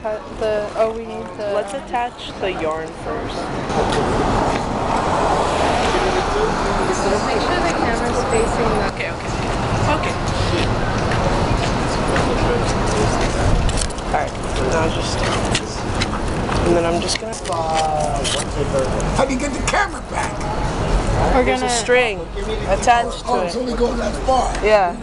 we need the... Let's attach the yarn first. Just make sure the camera's facing the... Okay. Alright, now just... And then I'm just gonna... How do you get the camera back? There's a string attached to it. It's only going that far. Yeah.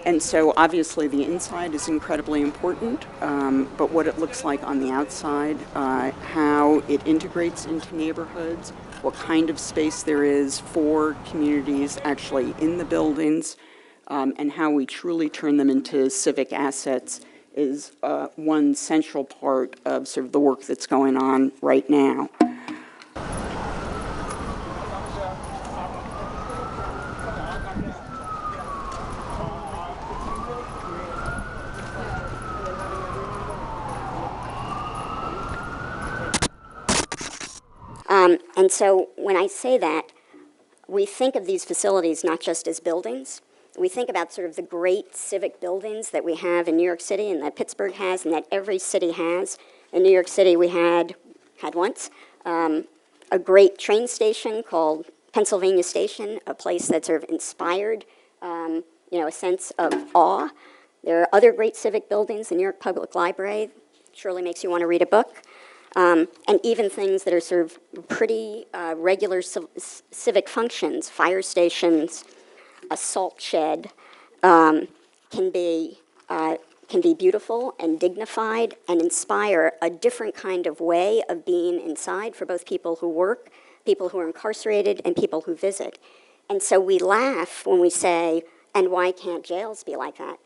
And so obviously the inside is incredibly important, but what it looks like on the outside, how it integrates into neighborhoods, what kind of space there is for communities actually in the buildings, and how we truly turn them into civic assets is one central part of sort of the work that's going on right now. And so when I say that, we think of these facilities not just as buildings. We think about sort of the great civic buildings that we have in New York City and that Pittsburgh has and that every city has. In New York City, we had once a great train station called Pennsylvania Station, a place that sort of inspired, a sense of awe. There are other great civic buildings, the New York Public Library, surely makes you want to read a book. And even things that are sort of pretty regular civic functions, fire stations, a salt shed, can be beautiful and dignified and inspire a different kind of way of being inside for both people who work, people who are incarcerated, and people who visit. And so we laugh when we say, and why can't jails be like that?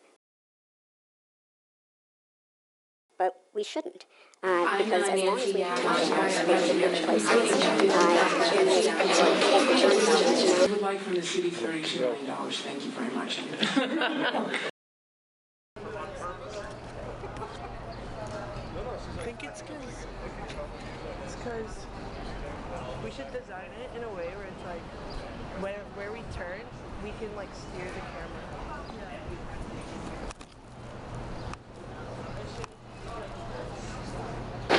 But we shouldn't. Because as long as we have places, I would like from the city $32 million. Thank you very much. I think it's because we should design it in a way where it's like where we turn, we can like steer the camera.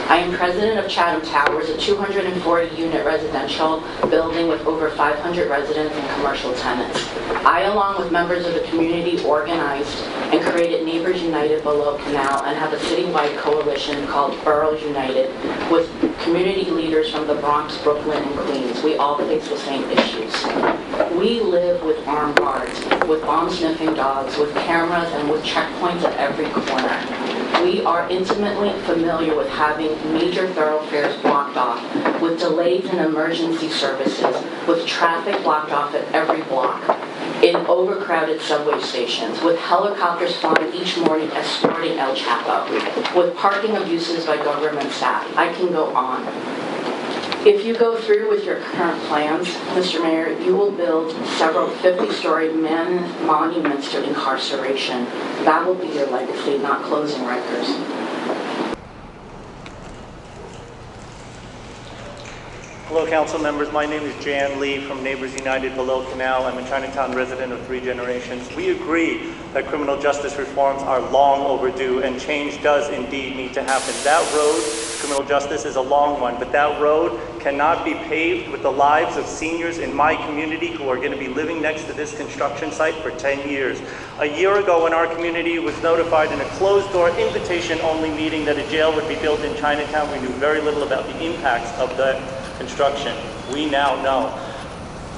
I am president of Chatham Towers, a 240-unit residential building with over 500 residents and commercial tenants. I, along with members of the community, organized and created Neighbors United Below Canal and have a citywide coalition called Boroughs United with community leaders from the Bronx, Brooklyn, and Queens. We all face the same issues. We live with armed guards, with bomb-sniffing dogs, with cameras, and with checkpoints at every corner. We are intimately familiar with having major thoroughfares blocked off, with delays in emergency services, with traffic blocked off at every block, in overcrowded subway stations, with helicopters flying each morning escorting El Chapo, with parking abuses by government staff. I can go on. If you go through with your current plans, Mr. Mayor, you will build several 50-story monuments to incarceration. That will be your legacy, not closing Rikers. Hello, council members. My name is Jan Lee from Neighbors United Below Canal. I'm a Chinatown resident of 3 generations. We agree that criminal justice reforms are long overdue and change does indeed need to happen. That road, criminal justice, is a long one, but that road cannot be paved with the lives of seniors in my community who are going to be living next to this construction site for 10 years. A year ago, when our community was notified in a closed-door, invitation-only meeting that a jail would be built in Chinatown, we knew very little about the impacts of the construction. We now know.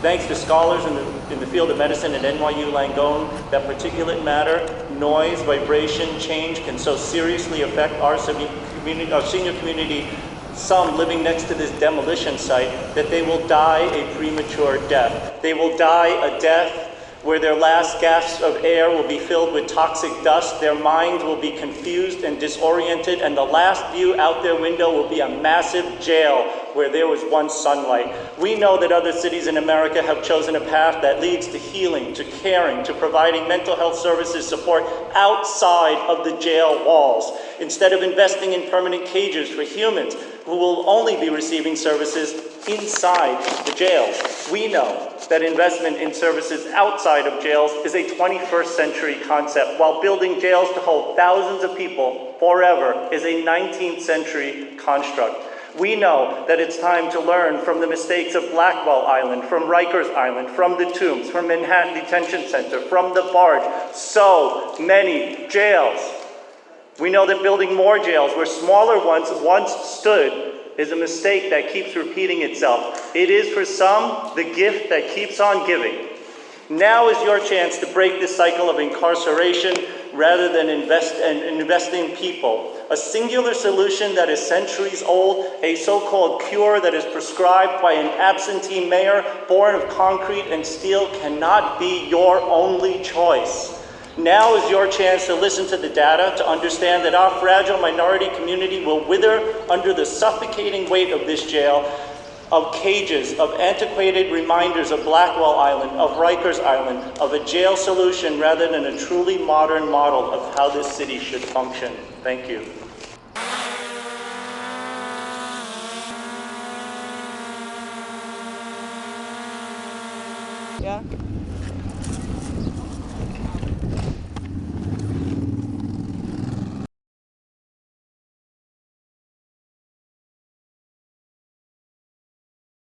Thanks to scholars in the field of medicine at NYU Langone, that particulate matter, noise, vibration, change can so seriously affect our senior community, some living next to this demolition site, that they will die a premature death. They will die a death where their last gasps of air will be filled with toxic dust, their minds will be confused and disoriented, and the last view out their window will be a massive jail where there was once sunlight. We know that other cities in America have chosen a path that leads to healing, to caring, to providing mental health services support outside of the jail walls, instead of investing in permanent cages for humans who will only be receiving services inside the jails. We know that investment in services outside of jails is a 21st century concept, while building jails to hold thousands of people forever is a 19th century construct. We know that it's time to learn from the mistakes of Blackwell Island, from Rikers Island, from the Tombs, from Manhattan Detention Center, from the Barge. So many jails. We know that building more jails where smaller ones once stood is a mistake that keeps repeating itself. It is for some the gift that keeps on giving. Now is your chance to break this cycle of incarceration rather than invest in people. A singular solution that is centuries old, a so-called cure that is prescribed by an absentee mayor born of concrete and steel cannot be your only choice. Now is your chance to listen to the data, to understand that our fragile minority community will wither under the suffocating weight of this jail, of cages, of antiquated reminders of Blackwell Island, of Rikers Island, of a jail solution rather than a truly modern model of how this city should function. Thank you. Yeah?